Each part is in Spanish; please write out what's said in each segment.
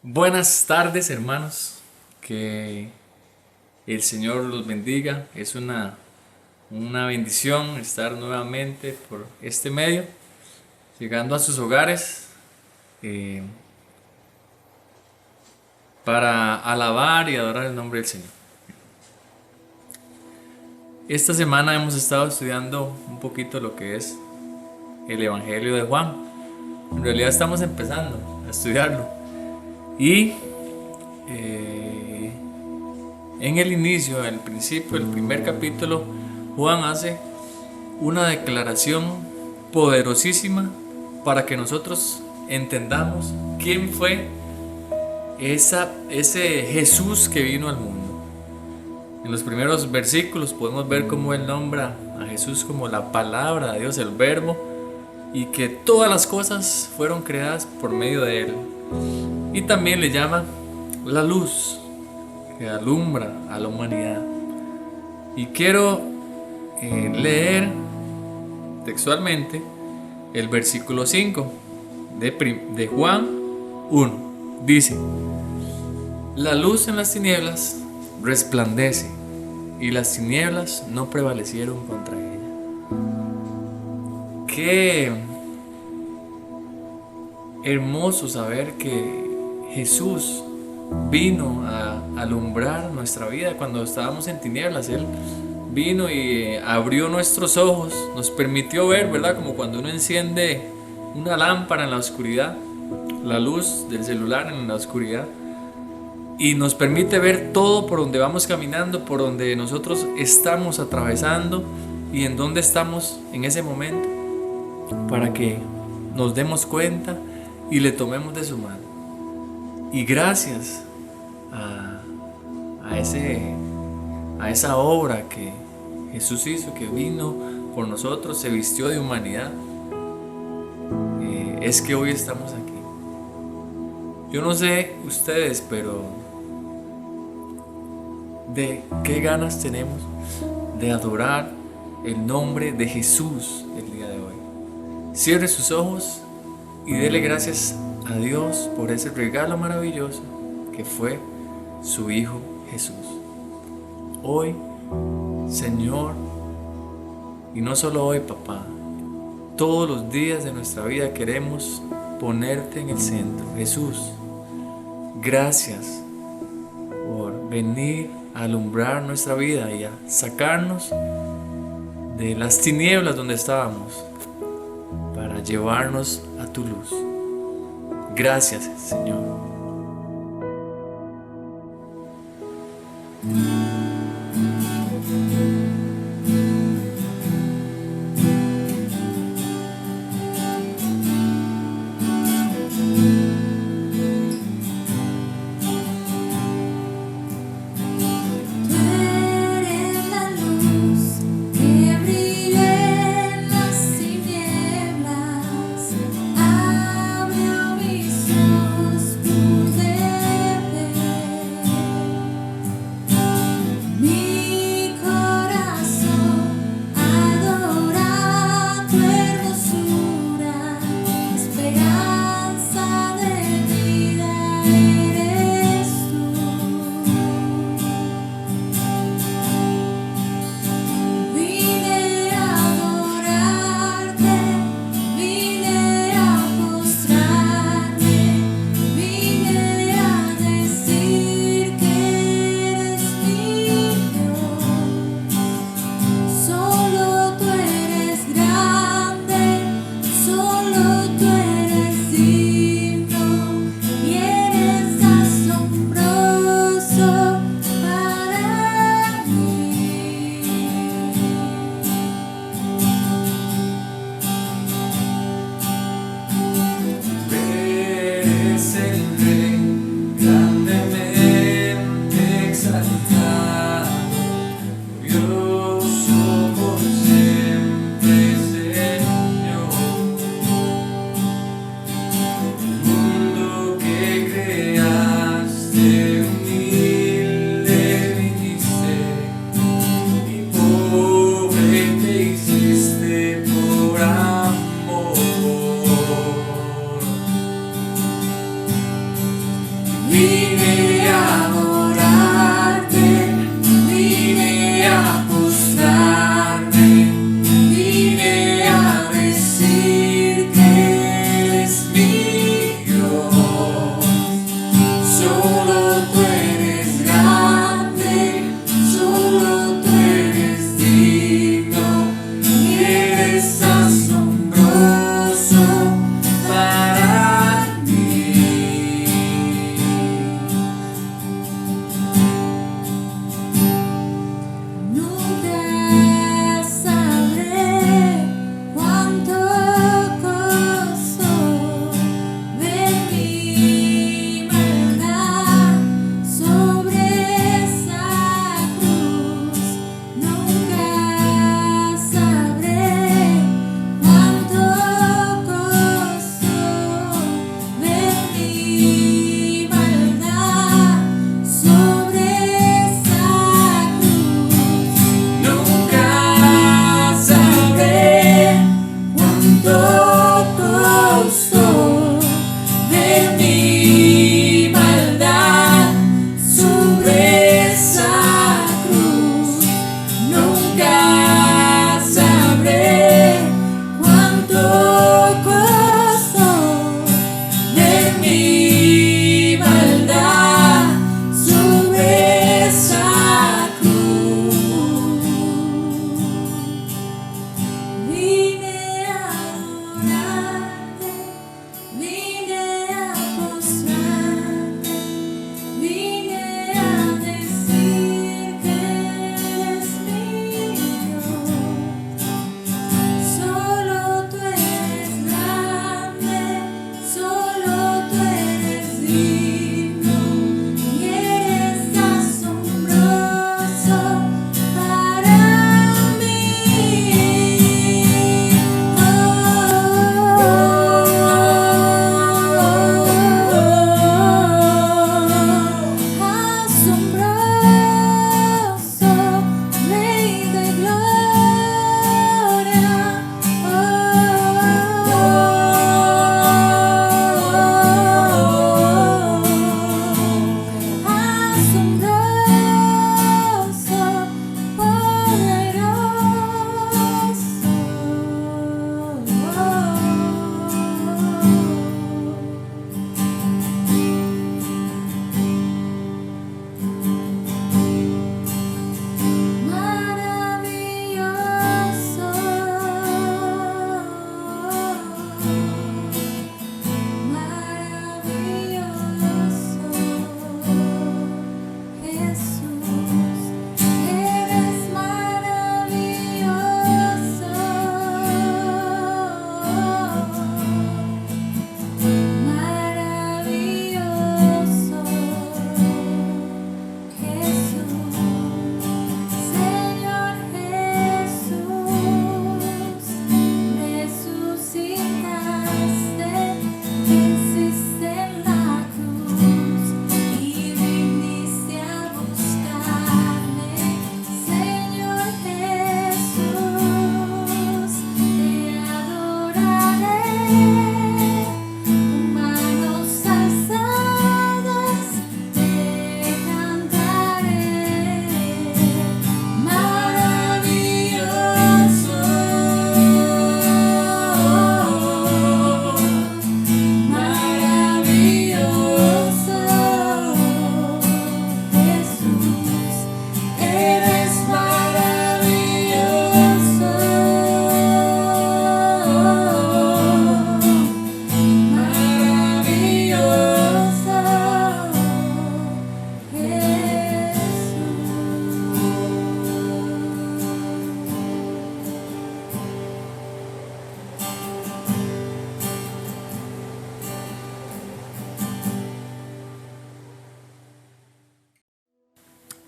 Buenas tardes, hermanos. Que el Señor los bendiga. Es una bendición estar nuevamente por este medio, llegando a sus hogares eh, para alabar y adorar el nombre del Señor. Esta semana hemos estado estudiando un poquito lo que es el Evangelio de Juan. En realidad estamos empezando a estudiarlo. Y en el inicio, en el principio, el primer capítulo, Juan hace una declaración poderosísima para que nosotros entendamos quién fue ese Jesús que vino al mundo. En los primeros versículos podemos ver cómo él nombra a Jesús como la palabra de Dios, el verbo, y que todas las cosas fueron creadas por medio de él. Y también le llama la luz que alumbra a la humanidad. Y quiero leer textualmente el versículo 5 de Juan 1. Dice: la luz en las tinieblas resplandece, y las tinieblas no prevalecieron contra ella. Qué hermoso saber que Jesús vino a alumbrar nuestra vida cuando estábamos en tinieblas. Él vino y abrió nuestros ojos, nos permitió ver, ¿verdad? Como cuando uno enciende una lámpara en la oscuridad, la luz del celular en la oscuridad, y nos permite ver todo por donde vamos caminando, por donde nosotros estamos atravesando y en dónde estamos en ese momento, para que nos demos cuenta y le tomemos de su mano. Y gracias a esa obra que Jesús hizo, que vino por nosotros, se vistió de humanidad, es que hoy estamos aquí. Yo no sé ustedes, pero de qué ganas tenemos de adorar el nombre de Jesús el día de hoy. Cierre sus ojos y dele gracias a Dios por ese regalo maravilloso que fue su Hijo Jesús. Hoy, Señor, y no solo hoy, papá, todos los días de nuestra vida queremos ponerte en el centro. Jesús, gracias por venir a alumbrar nuestra vida y a sacarnos de las tinieblas donde estábamos para llevarnos a tu luz. Gracias, Señor.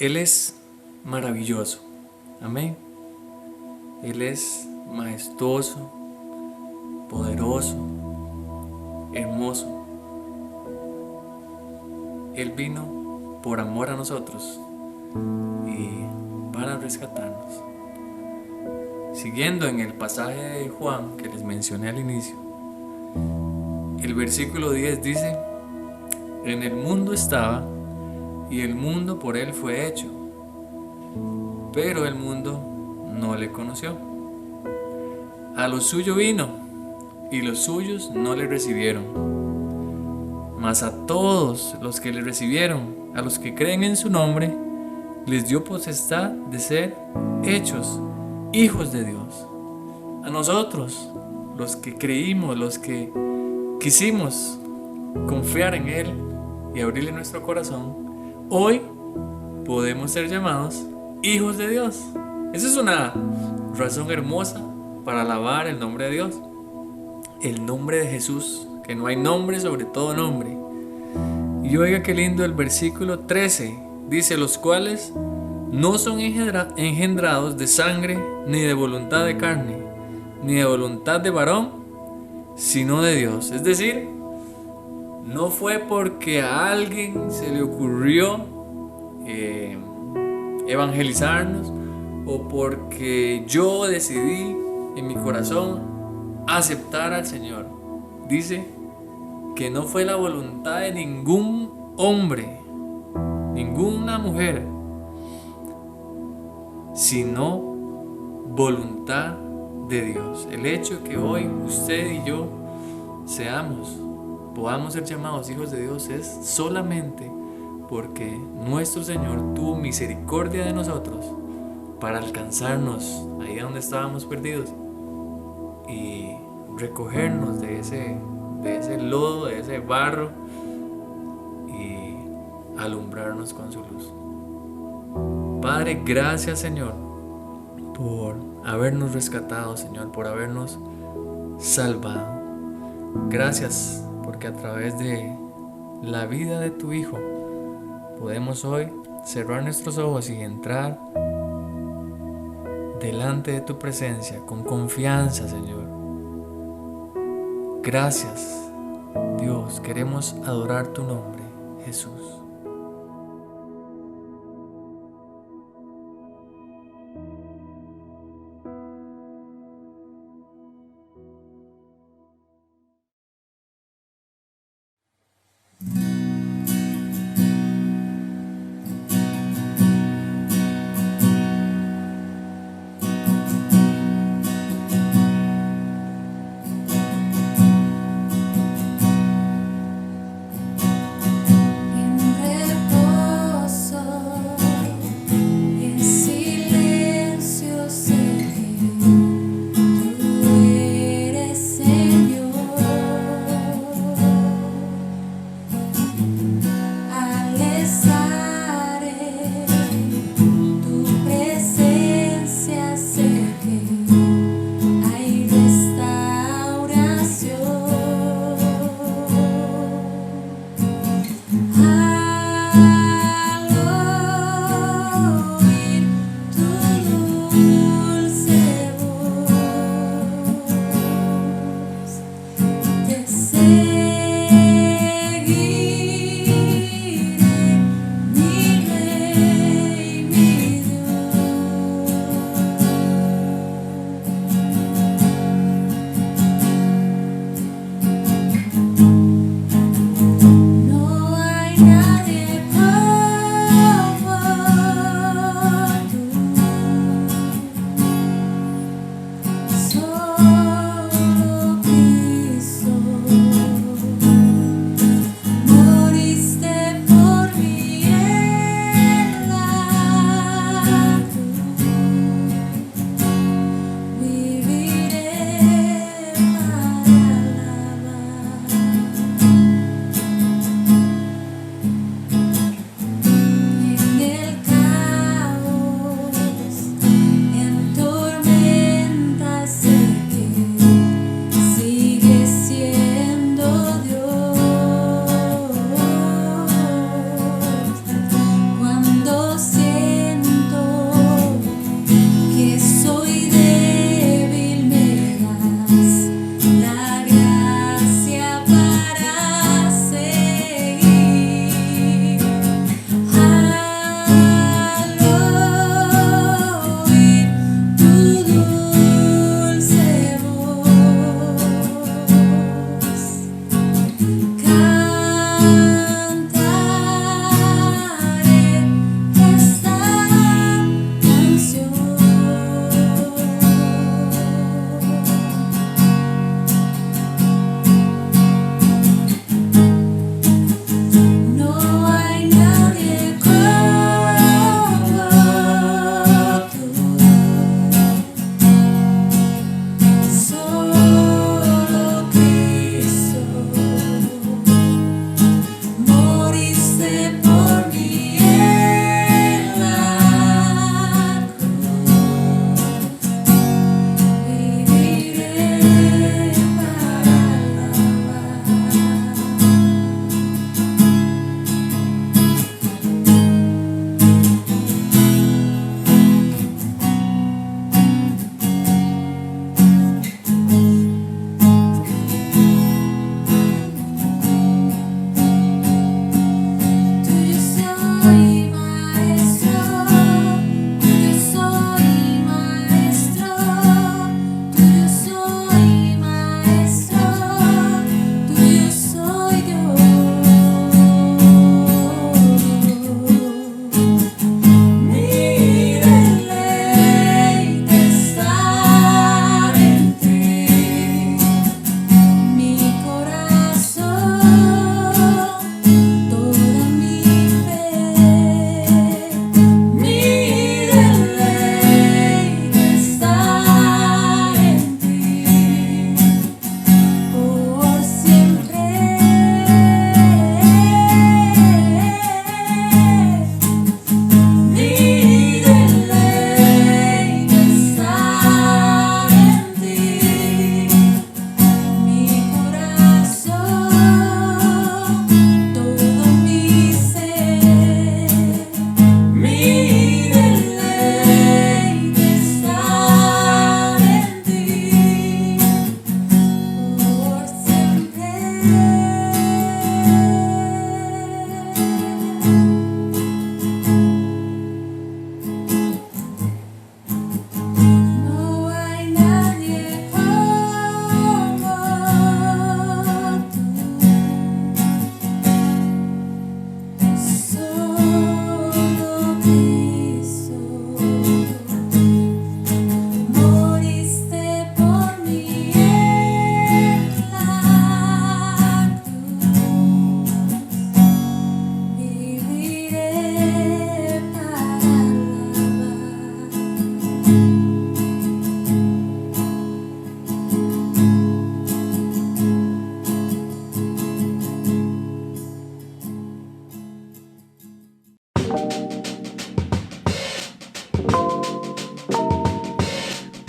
Él es maravilloso. Amén. Él es majestuoso, poderoso, hermoso. Él vino por amor a nosotros y para rescatarnos. Siguiendo en el pasaje de Juan que les mencioné al inicio, el versículo 10 dice: en el mundo estaba y el mundo por él fue hecho, pero el mundo no le conoció. A lo suyo vino y los suyos no le recibieron. Mas a todos los que le recibieron, a los que creen en su nombre, les dio potestad de ser hechos hijos de Dios. A nosotros, los que creímos, los que quisimos confiar en Él y abrirle nuestro corazón, hoy podemos ser llamados hijos de Dios. Esa es una razón hermosa para alabar el nombre de Dios, el nombre de Jesús, que no hay nombre sobre todo nombre. Y oiga qué lindo el versículo 13, dice: los cuales no son engendrados de sangre, ni de voluntad de carne, ni de voluntad de varón, sino de Dios. Es decir, no fue porque a alguien se le ocurrió evangelizarnos, o porque yo decidí en mi corazón aceptar al Señor. Dice que no fue la voluntad de ningún hombre, ninguna mujer, sino voluntad de Dios. El hecho que hoy usted y yo podamos ser llamados hijos de Dios es solamente porque nuestro Señor tuvo misericordia de nosotros para alcanzarnos ahí donde estábamos perdidos y recogernos de ese lodo, de ese barro, y alumbrarnos con su luz. Padre, gracias, Señor, por habernos rescatado, Señor, por habernos salvado. Gracias porque a través de la vida de tu Hijo podemos hoy cerrar nuestros ojos y entrar delante de tu presencia con confianza, Señor. Gracias, Dios, queremos adorar tu nombre, Jesús. In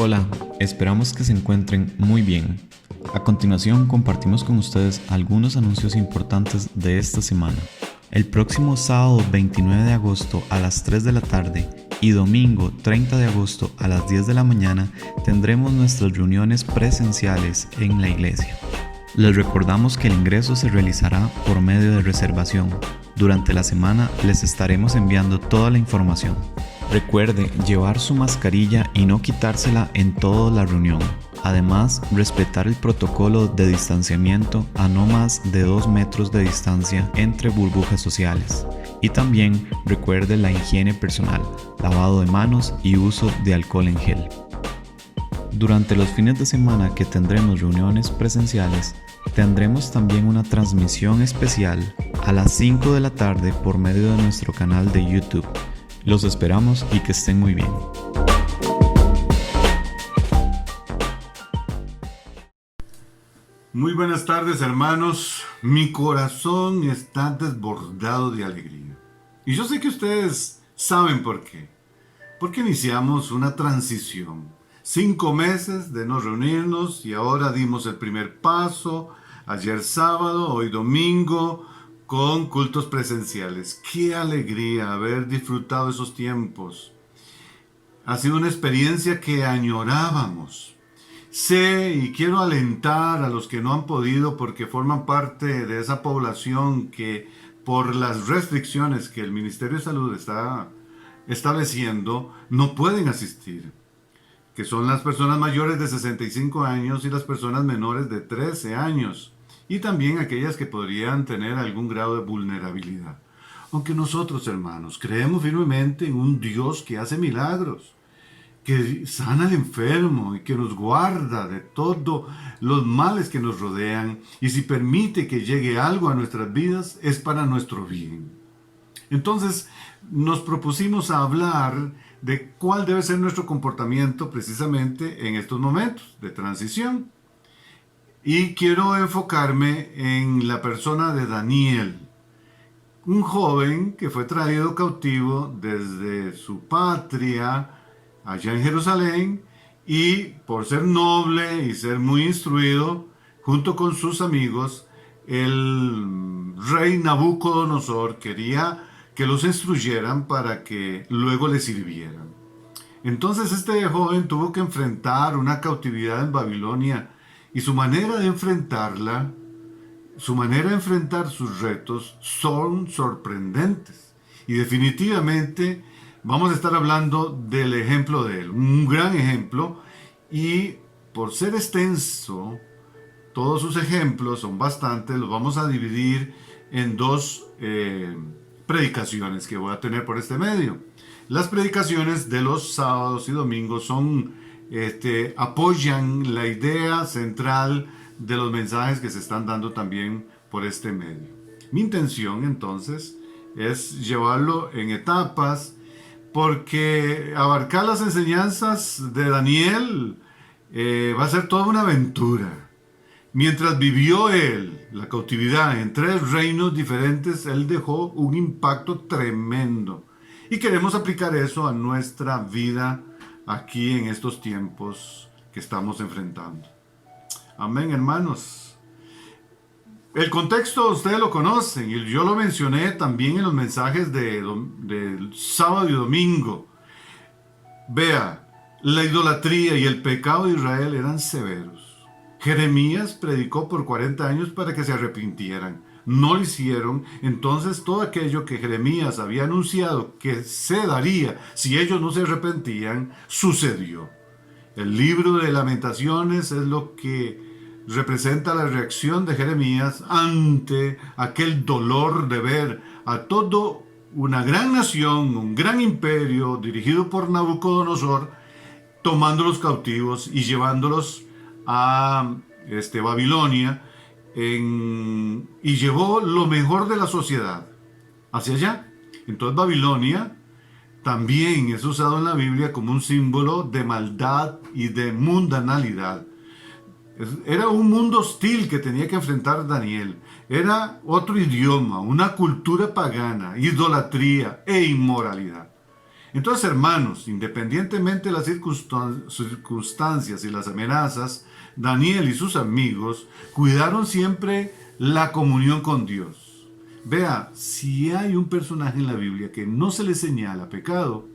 Hola, esperamos que se encuentren muy bien. A continuación compartimos con ustedes algunos anuncios importantes de esta semana. El próximo sábado 29 de agosto a las 3 de la tarde y domingo 30 de agosto a las 10 de la mañana tendremos nuestras reuniones presenciales en la iglesia. Les recordamos que el ingreso se realizará por medio de reservación. Durante la semana les estaremos enviando toda la información. Recuerde llevar su mascarilla y no quitársela en toda la reunión. Además, respetar el protocolo de distanciamiento a no más de 2 metros de distancia entre burbujas sociales. Y también recuerde la higiene personal, lavado de manos y uso de alcohol en gel. Durante los fines de semana que tendremos reuniones presenciales, tendremos también una transmisión especial a las 5 de la tarde por medio de nuestro canal de YouTube. Los esperamos y que estén muy bien. Muy buenas tardes, hermanos. Mi corazón está desbordado de alegría. Y yo sé que ustedes saben por qué. Porque iniciamos una transición. 5 meses de no reunirnos y ahora dimos el primer paso. Ayer sábado, hoy domingo, con cultos presenciales. ¡Qué alegría haber disfrutado esos tiempos! Ha sido una experiencia que añorábamos. Sé y quiero alentar a los que no han podido porque forman parte de esa población que por las restricciones que el Ministerio de Salud está estableciendo no pueden asistir, que son las personas mayores de 65 años y las personas menores de 13 años. Y también aquellas que podrían tener algún grado de vulnerabilidad. Aunque nosotros, hermanos, creemos firmemente en un Dios que hace milagros, que sana al enfermo y que nos guarda de todos los males que nos rodean, y si permite que llegue algo a nuestras vidas, es para nuestro bien. Entonces, nos propusimos a hablar de cuál debe ser nuestro comportamiento precisamente en estos momentos de transición. Y quiero enfocarme en la persona de Daniel, un joven que fue traído cautivo desde su patria, allá en Jerusalén, y por ser noble y ser muy instruido, junto con sus amigos, el rey Nabucodonosor quería que los instruyeran para que luego le sirvieran. Entonces este joven tuvo que enfrentar una cautividad en Babilonia, y su manera de enfrentarla, su manera de enfrentar sus retos son sorprendentes. Y definitivamente vamos a estar hablando del ejemplo de él, un gran ejemplo, y por ser extenso, todos sus ejemplos son bastantes, los vamos a dividir en dos predicaciones que voy a tener por este medio. Las predicaciones de los sábados y domingos apoyan la idea central de los mensajes que se están dando también por este medio. Mi intención entonces es llevarlo en etapas, porque abarcar las enseñanzas de Daniel va a ser toda una aventura. Mientras vivió él la cautividad en 3 reinos diferentes, él dejó un impacto tremendo. Y queremos aplicar eso a nuestra vida aquí en estos tiempos que estamos enfrentando. Amén, hermanos. El contexto ustedes lo conocen y yo lo mencioné también en los mensajes de sábado y domingo. Vea, la idolatría y el pecado de Israel eran severos. Jeremías predicó por 40 años para que se arrepintieran. No lo hicieron. Entonces todo aquello que Jeremías había anunciado que se daría si ellos no se arrepentían, sucedió. El libro de Lamentaciones es lo que representa la reacción de Jeremías ante aquel dolor de ver a toda una gran nación, un gran imperio dirigido por Nabucodonosor, tomando los cautivos y llevándolos a Babilonia, y llevó lo mejor de la sociedad hacia allá. Entonces Babilonia también es usado en la Biblia como un símbolo de maldad y de mundanalidad. Era un mundo hostil que tenía que enfrentar Daniel. Era otro idioma, una cultura pagana, idolatría e inmoralidad. Entonces, hermanos, independientemente de las circunstancias y las amenazas, Daniel y sus amigos cuidaron siempre la comunión con Dios. Vea, si hay un personaje en la Biblia que no se le señala pecado,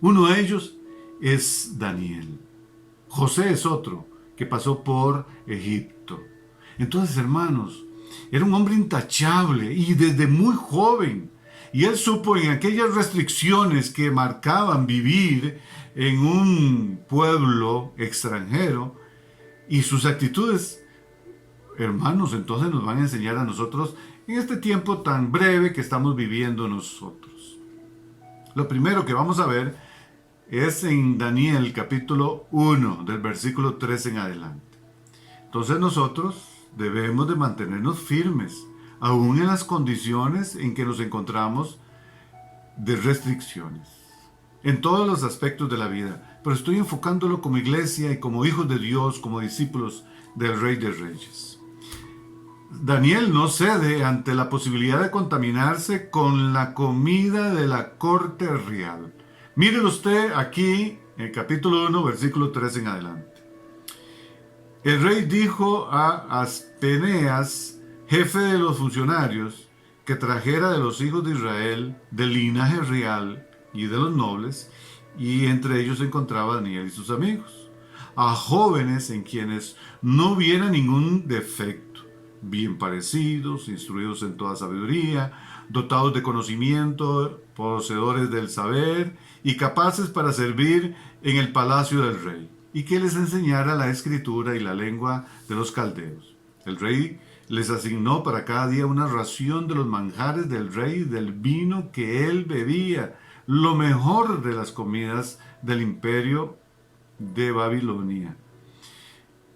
uno de ellos es Daniel. José es otro que pasó por Egipto. Entonces, hermanos, era un hombre intachable y desde muy joven. Y él supo en aquellas restricciones que marcaban vivir en un pueblo extranjero, y sus actitudes, hermanos, entonces nos van a enseñar a nosotros en este tiempo tan breve que estamos viviendo nosotros. Lo primero que vamos a ver es en Daniel capítulo 1, del versículo 3 en adelante. Entonces nosotros debemos de mantenernos firmes, aún en las condiciones en que nos encontramos de restricciones, en todos los aspectos de la vida. Pero estoy enfocándolo como iglesia y como hijos de Dios, como discípulos del Rey de Reyes. Daniel no cede ante la posibilidad de contaminarse con la comida de la corte real. Mire usted aquí, en el capítulo 1, versículo 3 en adelante. El rey dijo a Aspeneas, jefe de los funcionarios, que trajera de los hijos de Israel, del linaje real y de los nobles, y entre ellos se encontraba Daniel y sus amigos, a jóvenes en quienes no hubiera ningún defecto, bien parecidos, instruidos en toda sabiduría, dotados de conocimiento, poseedores del saber y capaces para servir en el palacio del rey, y que les enseñara la escritura y la lengua de los caldeos. El rey les asignó para cada día una ración de los manjares del rey y del vino que él bebía, lo mejor de las comidas del imperio de Babilonia.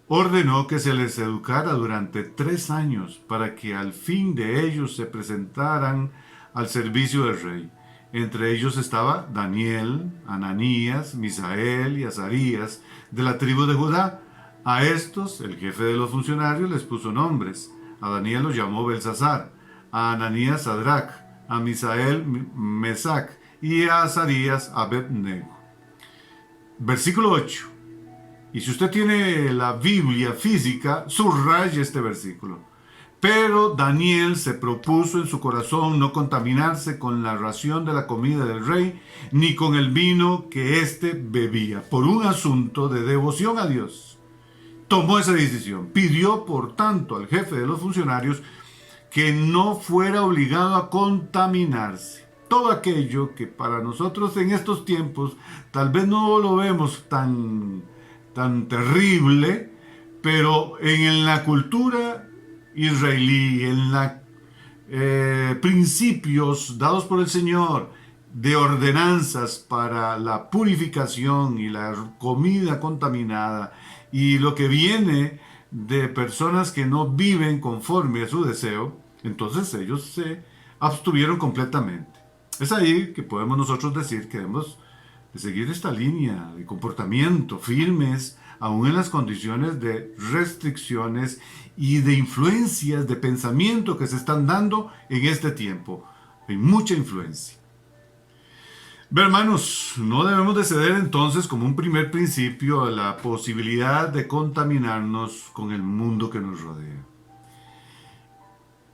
Ordenó que se les educara durante 3 años para que al fin de ellos se presentaran al servicio del rey. Entre ellos estaba Daniel, Ananías, Misael y Azarías de la tribu de Judá. A estos, el jefe de los funcionarios les puso nombres. A Daniel lo llamó Belsasar, a Ananías Sadrach, a Misael Mesac y a Azarías Abednego. Versículo 8. Y si usted tiene la Biblia física, subraye este versículo. Pero Daniel se propuso en su corazón no contaminarse con la ración de la comida del rey, ni con el vino que éste bebía, por un asunto de devoción a Dios. Tomó esa decisión. Pidió, por tanto, al jefe de los funcionarios que no fuera obligado a contaminarse. todo aquello que para nosotros en estos tiempos tal vez no lo vemos tan terrible, pero en la cultura israelí, en la principios dados por el Señor de ordenanzas para la purificación y la comida contaminada y lo que viene de personas que no viven conforme a su deseo, entonces ellos se abstuvieron completamente. Es ahí que podemos nosotros decir que debemos de seguir esta línea de comportamiento firmes, aún en las condiciones de restricciones y de influencias de pensamiento que se están dando en este tiempo. Hay mucha influencia. Hermanos, no debemos de ceder entonces como un primer principio a la posibilidad de contaminarnos con el mundo que nos rodea.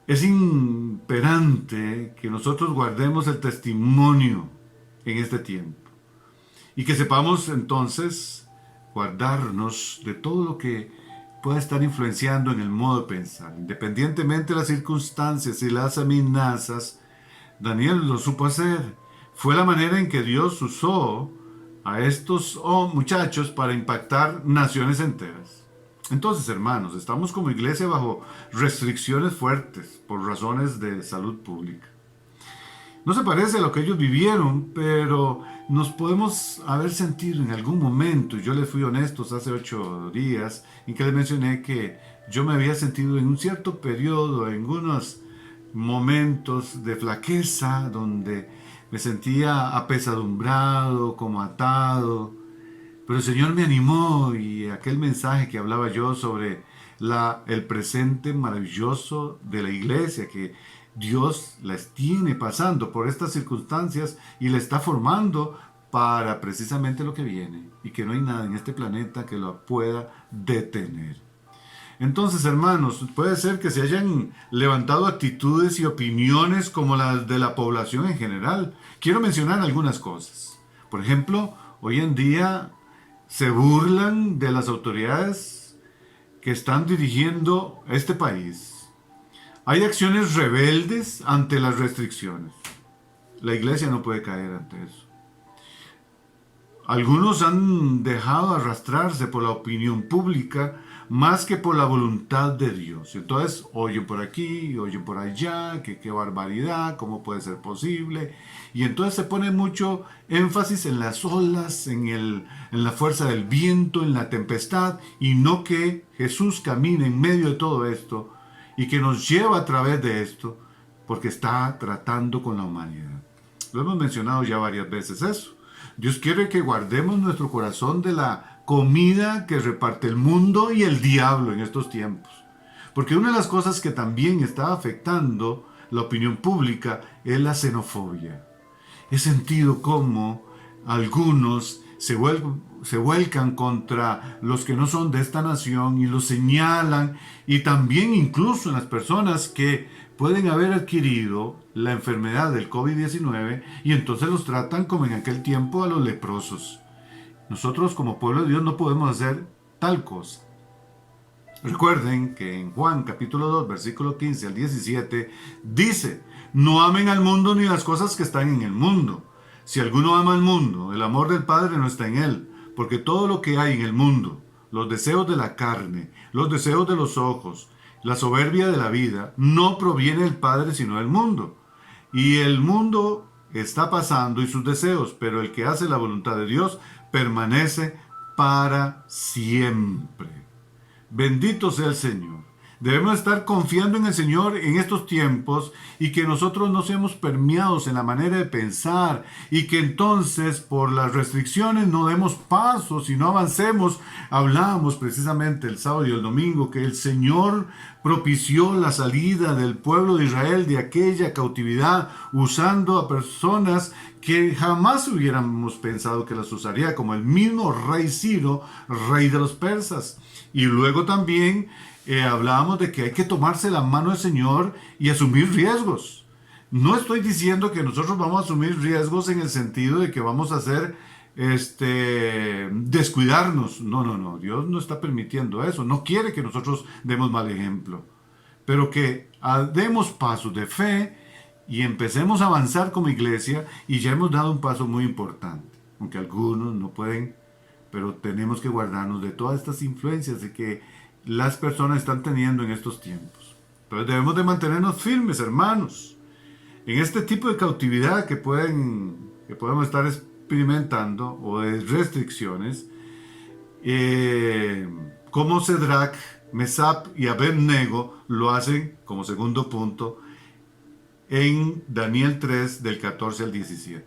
Es imperante que nosotros guardemos el testimonio en este tiempo y que sepamos entonces guardarnos de todo lo que pueda estar influenciando en el modo de pensar. Independientemente de las circunstancias y las amenazas, Daniel lo supo hacer. Fue la manera en que Dios usó a estos muchachos para impactar naciones enteras. Entonces, hermanos, estamos como iglesia bajo restricciones fuertes por razones de salud pública. No se parece a lo que ellos vivieron, pero nos podemos haber sentido en algún momento, y yo les fui honestos hace 8 días, en que les mencioné que yo me había sentido en un cierto periodo, en unos momentos de flaqueza, donde me sentía apesadumbrado, como atado. Pero el Señor me animó y aquel mensaje que hablaba yo sobre el presente maravilloso de la iglesia, que Dios las tiene pasando por estas circunstancias y la está formando para precisamente lo que viene y que no hay nada en este planeta que lo pueda detener. Entonces, hermanos, puede ser que se hayan levantado actitudes y opiniones como las de la población en general. Quiero mencionar algunas cosas. Por ejemplo, hoy en día se burlan de las autoridades que están dirigiendo este país. Hay acciones rebeldes ante las restricciones. La iglesia no puede caer ante eso. Algunos han dejado arrastrarse por la opinión pública más que por la voluntad de Dios. Entonces, oyen por aquí, oyen por allá, que qué barbaridad, cómo puede ser posible. Y entonces se pone mucho énfasis en las olas, en la fuerza del viento, en la tempestad, y no que Jesús camine en medio de todo esto y que nos lleva a través de esto, porque está tratando con la humanidad. Lo hemos mencionado ya varias veces eso. Dios quiere que guardemos nuestro corazón de la comida que reparte el mundo y el diablo en estos tiempos. Porque una de las cosas que también está afectando la opinión pública es la xenofobia. He sentido cómo algunos se vuelcan contra los que no son de esta nación y los señalan, y también incluso en las personas que pueden haber adquirido la enfermedad del COVID-19 y entonces los tratan como en aquel tiempo a los leprosos. Nosotros como pueblo de Dios no podemos hacer tal cosa. Recuerden que en Juan capítulo 2 versículo 15 al 17 dice: no amen al mundo ni las cosas que están en el mundo. Si alguno ama al mundo, el amor del Padre no está en él, porque todo lo que hay en el mundo, los deseos de la carne, los deseos de los ojos, la soberbia de la vida, no proviene del Padre sino del mundo. Y el mundo está pasando y sus deseos, pero el que hace la voluntad de Dios permanece para siempre. Bendito sea el Señor. Debemos estar confiando en el Señor en estos tiempos y que nosotros no seamos permeados en la manera de pensar y que entonces por las restricciones no demos pasos y no avancemos. Hablábamos precisamente el sábado y el domingo que el Señor propició la salida del pueblo de Israel de aquella cautividad usando a personas que jamás hubiéramos pensado que las usaría, como el mismo rey Ciro, rey de los persas. Y luego también hablábamos de que hay que tomarse la mano del Señor y asumir riesgos. No estoy diciendo que nosotros vamos a asumir riesgos en el sentido de que vamos a hacer descuidarnos. No, Dios no está permitiendo eso. No quiere que nosotros demos mal ejemplo, pero que demos pasos de fe y empecemos a avanzar como iglesia, y ya hemos dado un paso muy importante, aunque algunos no pueden, pero tenemos que guardarnos de todas estas influencias de que las personas están teniendo en estos tiempos. Entonces debemos de mantenernos firmes, hermanos, en este tipo de cautividad que podemos estar experimentando, o de restricciones, como Sadrach, Mesach y Abednego lo hacen como segundo punto en Daniel 3 del 14 al 17.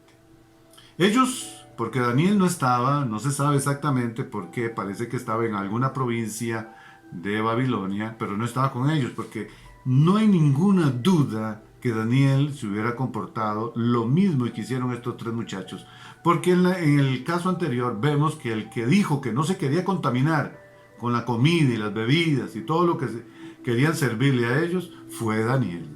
Ellos, porque Daniel no estaba, no se sabe exactamente por qué, parece que estaba en alguna provincia de Babilonia, pero no estaba con ellos, porque no hay ninguna duda que Daniel se hubiera comportado lo mismo que hicieron estos tres muchachos, porque en el caso anterior vemos que el que dijo que no se quería contaminar con la comida y las bebidas y todo lo que querían servirle a ellos fue Daniel.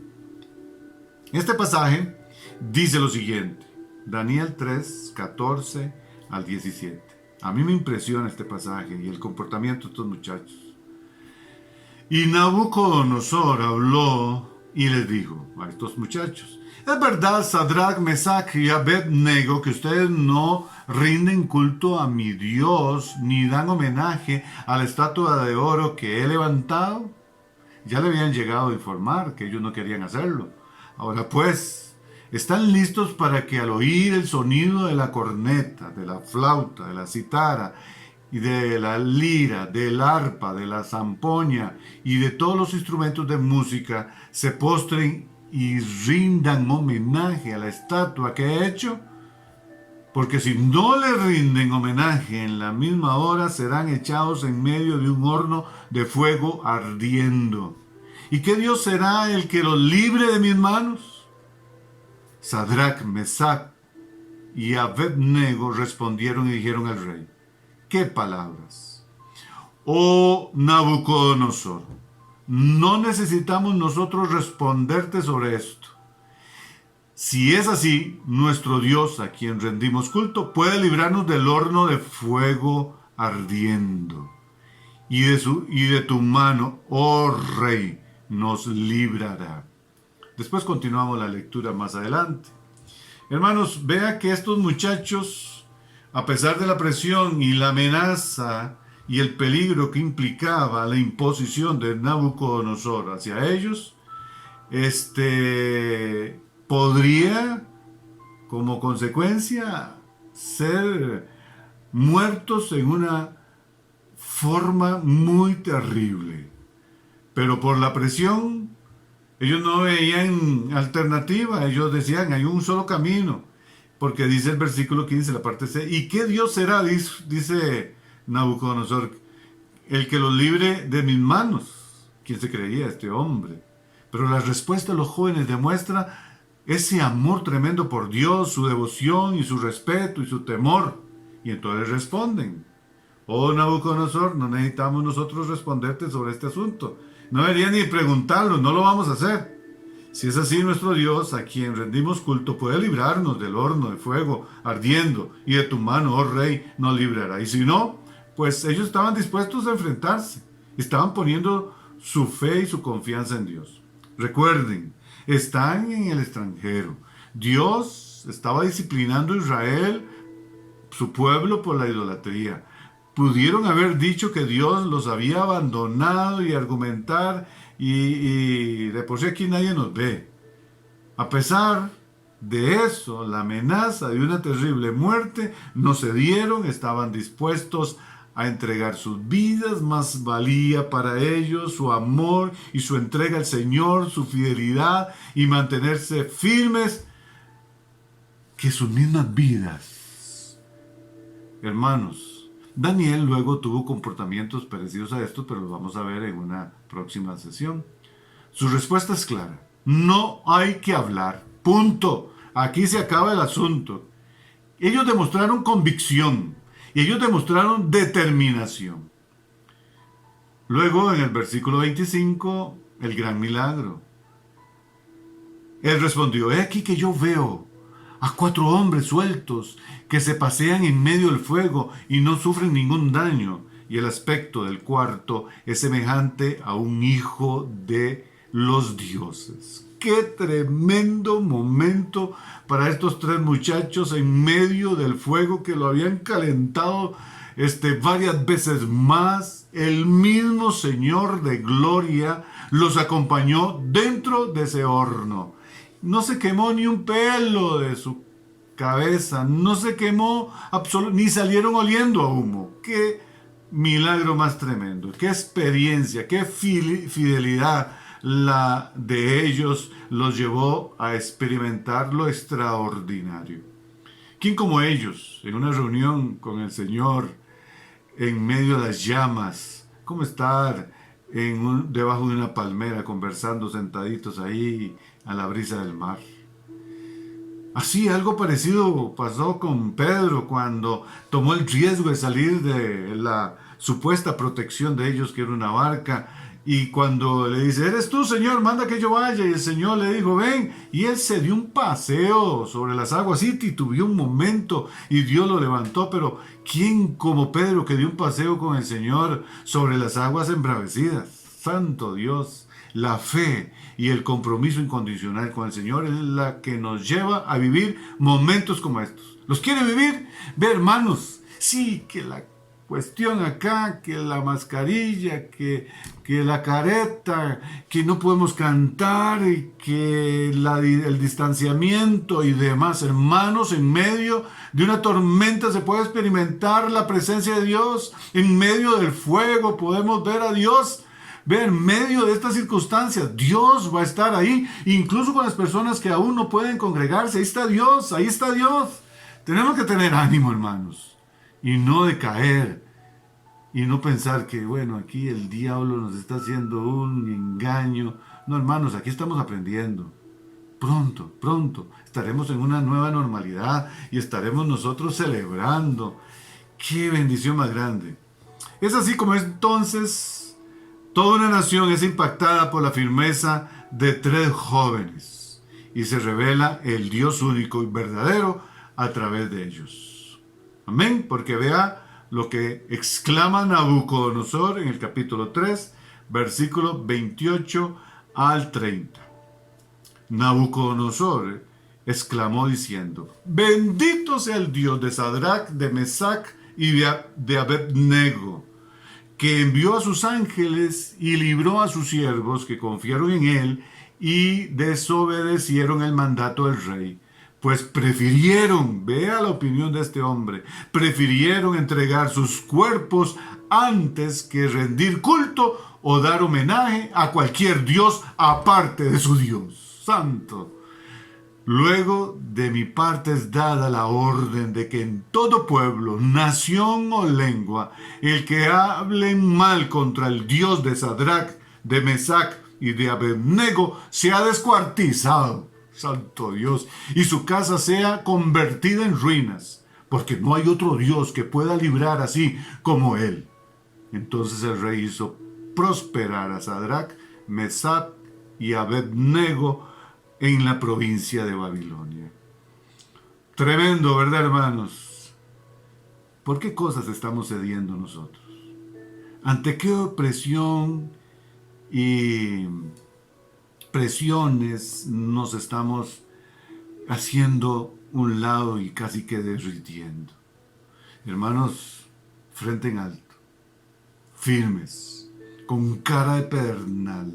Este pasaje dice lo siguiente, Daniel 3, 14 al 17. A mí me impresiona este pasaje y el comportamiento de estos muchachos. Y Nabucodonosor habló y les dijo a estos muchachos: es verdad, Sadrach, Mesach y Abednego, que ustedes no rinden culto a mi Dios, ni dan homenaje a la estatua de oro que he levantado. Ya le habían llegado a informar que ellos no querían hacerlo. Ahora pues, están listos para que al oír el sonido de la corneta, de la flauta, de la citara, y de la lira, del arpa, de la zampoña y de todos los instrumentos de música, se postren y rindan homenaje a la estatua que he hecho? Porque si no le rinden homenaje en la misma hora, serán echados en medio de un horno de fuego ardiendo. ¿Y qué Dios será el que los libre de mis manos? Sadrach, Mesach y Abednego respondieron y dijeron al rey: ¿qué palabras? Oh Nabucodonosor, no necesitamos nosotros responderte sobre esto. Si es así, nuestro Dios, a quien rendimos culto, puede librarnos del horno de fuego ardiendo. Y de tu mano, oh rey, nos librará. Después continuamos la lectura más adelante. Hermanos, vea que estos muchachos, a pesar de la presión y la amenaza y el peligro que implicaba la imposición de Nabucodonosor hacia ellos, podría, como consecuencia, ser muertos en una forma muy terrible. Pero por la presión, ellos no veían alternativa. Ellos decían: hay un solo camino. Porque dice el versículo 15, la parte C: ¿y qué Dios será? Dice Nabucodonosor: el que los libre de mis manos. ¿Quién se creía este hombre? Pero la respuesta de los jóvenes demuestra ese amor tremendo por Dios, su devoción y su respeto y su temor. Y entonces responden: oh Nabucodonosor, no necesitamos nosotros responderte sobre este asunto. No debería ni preguntarlo, no lo vamos a hacer. Si es así, nuestro Dios, a quien rendimos culto, puede librarnos del horno de fuego ardiendo, y de tu mano, oh rey, nos librará. Y si no, pues ellos estaban dispuestos a enfrentarse. Estaban poniendo su fe y su confianza en Dios. Recuerden, están en el extranjero. Dios estaba disciplinando a Israel, su pueblo, por la idolatría. Pudieron haber dicho que Dios los había abandonado y argumentar, y de por sí aquí nadie nos ve. A pesar de eso, la amenaza de una terrible muerte, no cedieron, estaban dispuestos a entregar sus vidas. Más valía para ellos su amor y su entrega al Señor, su fidelidad y mantenerse firmes, que sus mismas vidas. Hermanos, Daniel luego tuvo comportamientos parecidos a estos, pero los vamos a ver en una próxima sesión. Su respuesta es clara: no hay que hablar, punto. Aquí se acaba el asunto. Ellos demostraron convicción y ellos demostraron determinación. Luego, en el versículo 25, el gran milagro. Él respondió: he aquí que yo veo a 4 hombres sueltos que se pasean en medio del fuego y no sufren ningún daño. Y el aspecto del cuarto es semejante a un hijo de los dioses. qué tremendo momento para estos tres muchachos en medio del fuego que lo habían calentado varias veces más. El mismo Señor de gloria los acompañó dentro de ese horno. No se quemó ni un pelo de su cabeza, no se quemó ni salieron oliendo a humo. ¡Qué milagro más tremendo! ¡Qué experiencia! ¡Qué fidelidad! La de ellos los llevó a experimentar lo extraordinario. ¿Quién como ellos, en una reunión con el Señor, en medio de las llamas, cómo estar debajo de una palmera conversando sentaditos ahí a la brisa del mar? Así, algo parecido pasó con Pedro cuando tomó el riesgo de salir de la supuesta protección de ellos, que era una barca, y cuando le dice, ¿eres tú, Señor? Manda que yo vaya. Y el Señor le dijo, ven. Y él se dio un paseo sobre las aguas y titubeó un momento y Dios lo levantó. Pero ¿quién como Pedro que dio un paseo con el Señor sobre las aguas embravecidas? Santo Dios. La fe y el compromiso incondicional con el Señor es la que nos lleva a vivir momentos como estos. ¿Los quiere vivir? Ve, hermanos, sí, que la cuestión acá, que la mascarilla, que la careta, que no podemos cantar, y que el distanciamiento y demás. Hermanos, en medio de una tormenta se puede experimentar la presencia de Dios. En medio del fuego podemos ver a Dios. Ve, en medio de estas circunstancias, Dios va a estar ahí, incluso con las personas que aún no pueden congregarse. Ahí está Dios, ahí está Dios. Tenemos que tener ánimo, hermanos, y no decaer, y no pensar que, bueno, aquí el diablo nos está haciendo un engaño. No, hermanos, aquí estamos aprendiendo. Pronto estaremos en una nueva normalidad y estaremos nosotros celebrando. ¡Qué bendición más grande! Es así como entonces toda una nación es impactada por la firmeza de tres jóvenes y se revela el Dios único y verdadero a través de ellos. Amén, porque vea lo que exclama Nabucodonosor en el capítulo 3, versículo 28 al 30. Nabucodonosor exclamó diciendo, bendito sea el Dios de Sadrach, de Mesach y de Abednego, que envió a sus ángeles y libró a sus siervos que confiaron en él y desobedecieron el mandato del rey. Pues prefirieron, vea la opinión de este hombre, prefirieron entregar sus cuerpos antes que rendir culto o dar homenaje a cualquier dios aparte de su Dios. Santo. Luego de mi parte es dada la orden de que en todo pueblo, nación o lengua, el que hable mal contra el Dios de Sadrach, de Mesach y de Abednego sea descuartizado, santo Dios, y su casa sea convertida en ruinas, porque no hay otro Dios que pueda librar así como él. Entonces el rey hizo prosperar a Sadrach, Mesach y Abednego en la provincia de Babilonia. Tremendo, ¿verdad, hermanos? ¿Por qué cosas estamos cediendo nosotros? ¿Ante qué opresión y presiones nos estamos haciendo un lado y casi que derritiendo? Hermanos, frente en alto, firmes, con cara de pedernal,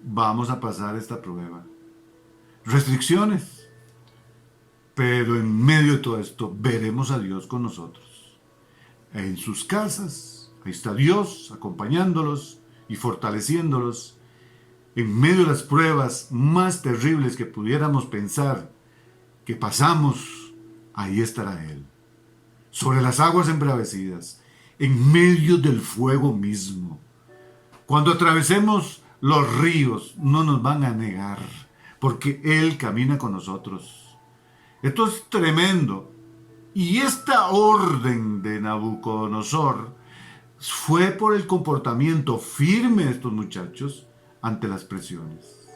vamos a pasar esta prueba. Restricciones, pero en medio de todo esto veremos a Dios con nosotros. En sus casas, ahí está Dios acompañándolos y fortaleciéndolos. En medio de las pruebas más terribles que pudiéramos pensar que pasamos, ahí estará Él. Sobre las aguas embravecidas, en medio del fuego mismo. Cuando atravesemos los ríos, no nos van a negar, porque Él camina con nosotros. Esto es tremendo. Y esta orden de Nabucodonosor fue por el comportamiento firme de estos muchachos ante las presiones.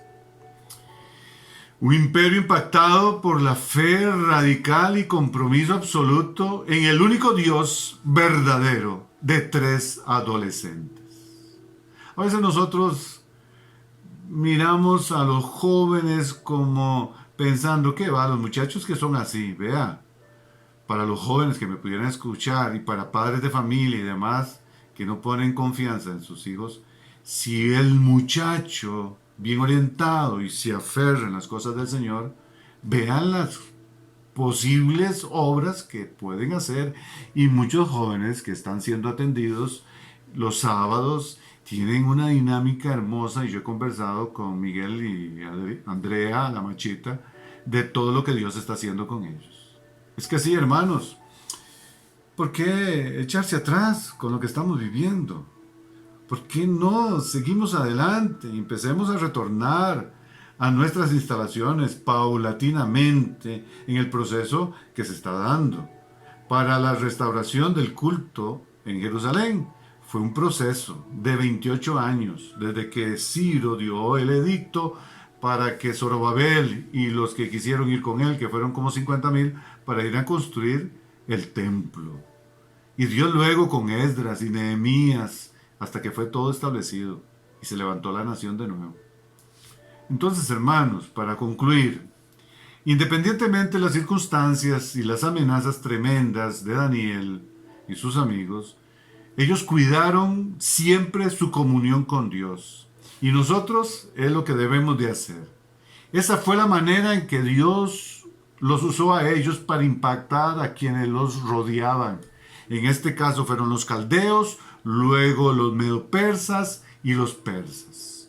Un imperio impactado por la fe radical y compromiso absoluto en el único Dios verdadero de tres adolescentes. A veces nosotros miramos a los jóvenes como pensando que va, los muchachos que son así, vea, para los jóvenes que me pudieran escuchar y para padres de familia y demás que no ponen confianza en sus hijos, si el muchacho bien orientado y se aferra en las cosas del Señor, vean las posibles obras que pueden hacer, y muchos jóvenes que están siendo atendidos los sábados tienen una dinámica hermosa, y yo he conversado con Miguel y Andrea, la machita, de todo lo que Dios está haciendo con ellos. Es que sí, hermanos, ¿por qué echarse atrás con lo que estamos viviendo? ¿Por qué no seguimos adelante y empecemos a retornar a nuestras instalaciones paulatinamente en el proceso que se está dando? Para la restauración del culto en Jerusalén fue un proceso de 28 años, desde que Ciro dio el edicto para que Zorobabel y los que quisieron ir con él, que fueron como 50,000, para ir a construir el templo. Y Dios luego con Esdras y Nehemías, hasta que fue todo establecido y se levantó la nación de nuevo. Entonces, hermanos, para concluir, independientemente de las circunstancias y las amenazas tremendas de Daniel y sus amigos, ellos cuidaron siempre su comunión con Dios. Y nosotros es lo que debemos de hacer. Esa fue la manera en que Dios los usó a ellos para impactar a quienes los rodeaban. En este caso fueron los caldeos, luego los medopersas y los persas.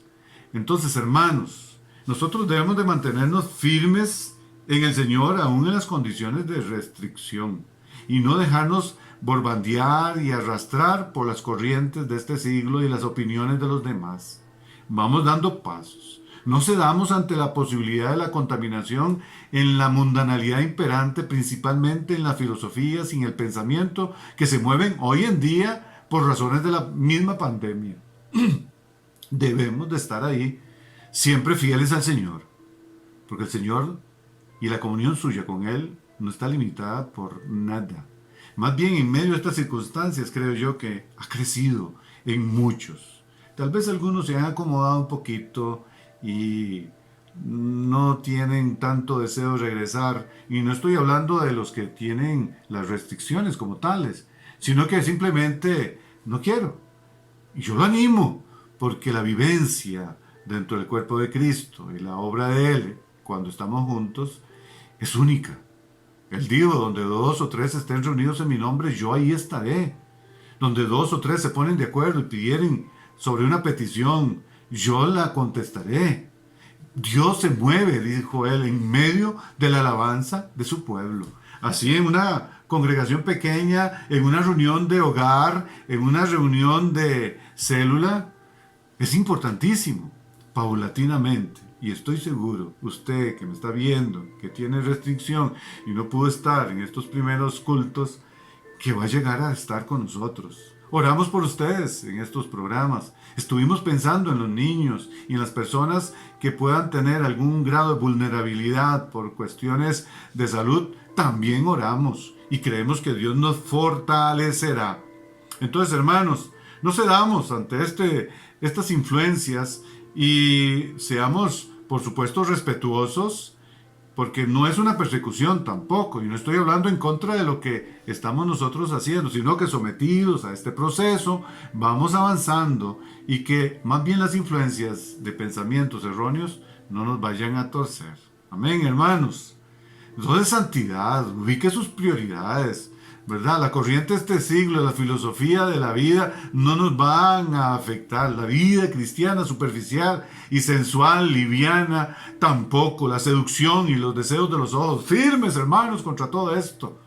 Entonces, hermanos, nosotros debemos de mantenernos firmes en el Señor, aún en las condiciones de restricción, y no dejarnos borbandear y arrastrar por las corrientes de este siglo y las opiniones de los demás. Vamos dando pasos. No cedamos ante la posibilidad de la contaminación en la mundanalidad imperante, principalmente en las filosofías y en el pensamiento que se mueven hoy en día por razones de la misma pandemia. Debemos de estar ahí, siempre fieles al Señor, porque el Señor y la comunión suya con Él no está limitada por nada. Más bien, en medio de estas circunstancias, creo yo que ha crecido en muchos. Tal vez algunos se han acomodado un poquito y no tienen tanto deseo de regresar. Y no estoy hablando de los que tienen las restricciones como tales, sino que simplemente no quiero. Y yo lo animo, porque la vivencia dentro del cuerpo de Cristo y la obra de Él, cuando estamos juntos, es única. Él dijo, donde 2 o 3 estén reunidos en mi nombre, yo ahí estaré. Donde 2 o 3 se ponen de acuerdo y pidieren sobre una petición, yo la contestaré. Dios se mueve, dijo él, en medio de la alabanza de su pueblo. Así en una congregación pequeña, en una reunión de hogar, en una reunión de célula, es importantísimo, paulatinamente. Y estoy seguro, usted que me está viendo, que tiene restricción y no pudo estar en estos primeros cultos, que va a llegar a estar con nosotros. Oramos por ustedes en estos programas. Estuvimos pensando en los niños y en las personas que puedan tener algún grado de vulnerabilidad por cuestiones de salud. También oramos y creemos que Dios nos fortalecerá. Entonces, hermanos, no cedamos ante estas influencias y seamos, por supuesto, respetuosos, porque no es una persecución tampoco, y no estoy hablando en contra de lo que estamos nosotros haciendo, sino que sometidos a este proceso vamos avanzando, y que más bien las influencias de pensamientos erróneos no nos vayan a torcer. Amén, hermanos. Entonces, santidad, ubique sus prioridades, ¿verdad? La corriente de este siglo, la filosofía de la vida no nos van a afectar. La vida cristiana superficial y sensual, liviana, tampoco. La seducción y los deseos de los ojos. Firmes, hermanos, contra todo esto.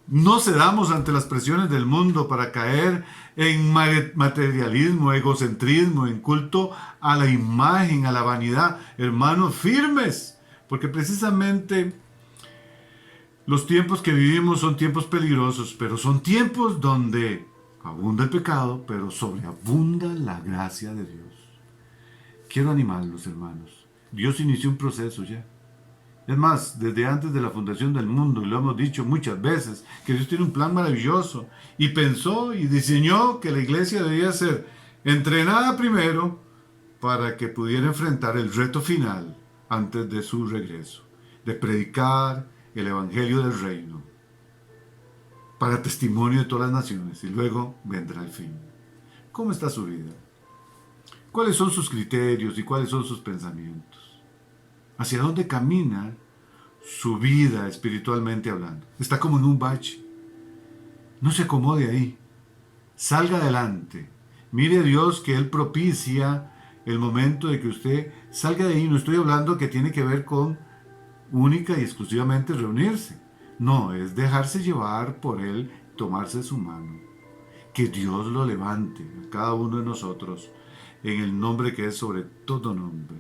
No cedamos ante las presiones del mundo para caer en materialismo, egocentrismo, en culto a la imagen, a la vanidad. Hermanos, firmes, porque precisamente los tiempos que vivimos son tiempos peligrosos, pero son tiempos donde abunda el pecado, pero sobreabunda la gracia de Dios. Quiero animarlos, hermanos. Dios inició un proceso ya. Es más, desde antes de la fundación del mundo, y lo hemos dicho muchas veces, que Dios tiene un plan maravilloso, y pensó y diseñó que la iglesia debía ser entrenada primero para que pudiera enfrentar el reto final antes de su regreso, de predicar el Evangelio del Reino para testimonio de todas las naciones, y luego vendrá el fin. ¿Cómo está su vida? ¿Cuáles son sus criterios y cuáles son sus pensamientos? ¿Hacia dónde camina su vida espiritualmente hablando? Está como en un bache. No se acomode ahí. Salga adelante. Mire a Dios que Él propicia el momento de que usted salga de ahí. No estoy hablando que tiene que ver con única y exclusivamente reunirse. No, es dejarse llevar por Él, tomarse su mano. Que Dios lo levante a cada uno de nosotros en el nombre que es sobre todo nombre.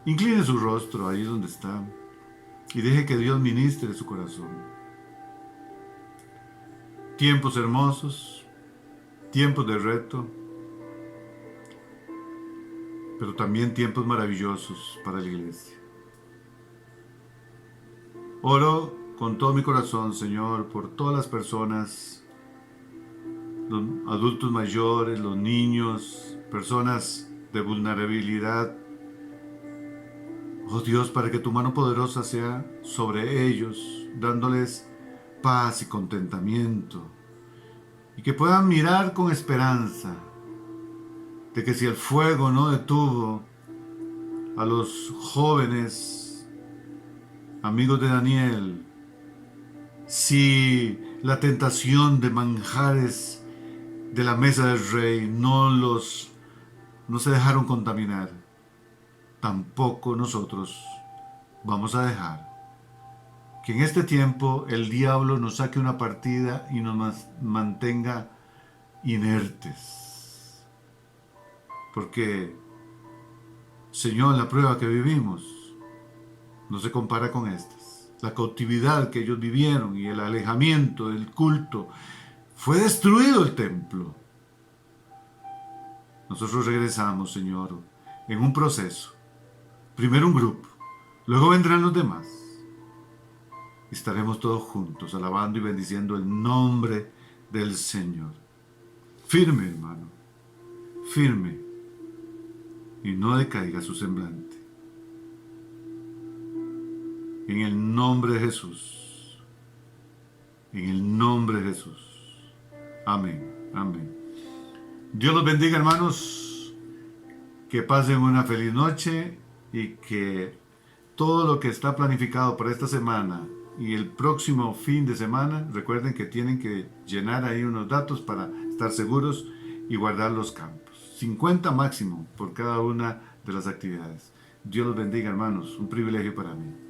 Incline su rostro ahí donde está y deje que Dios ministre su corazón. Tiempos hermosos, tiempos de reto, pero también tiempos maravillosos para la iglesia. Oro con todo mi corazón, Señor, por todas las personas, los adultos mayores, los niños, personas de vulnerabilidad. Oh Dios, para que tu mano poderosa sea sobre ellos, dándoles paz y contentamiento, y que puedan mirar con esperanza de que si el fuego no detuvo a los jóvenes amigos de Daniel, si la tentación de manjares de la mesa del rey no se dejaron contaminar, tampoco nosotros vamos a dejar que en este tiempo el diablo nos saque una partida y nos mantenga inertes. Porque, Señor, la prueba que vivimos no se compara con estas. La cautividad que ellos vivieron y el alejamiento del culto, fue destruido el templo. Nosotros regresamos, Señor, en un proceso. Primero un grupo, luego vendrán los demás. Estaremos todos juntos alabando y bendiciendo el nombre del Señor. Firme, hermano, firme, y no decaiga su semblante. En el nombre de Jesús. En el nombre de Jesús. Amén. Amén. Dios los bendiga, hermanos. Que pasen una feliz noche y que todo lo que está planificado para esta semana y el próximo fin de semana, recuerden que tienen que llenar ahí unos datos para estar seguros y guardar los campos. 50 máximo por cada una de las actividades. Dios los bendiga, hermanos. Un privilegio para mí.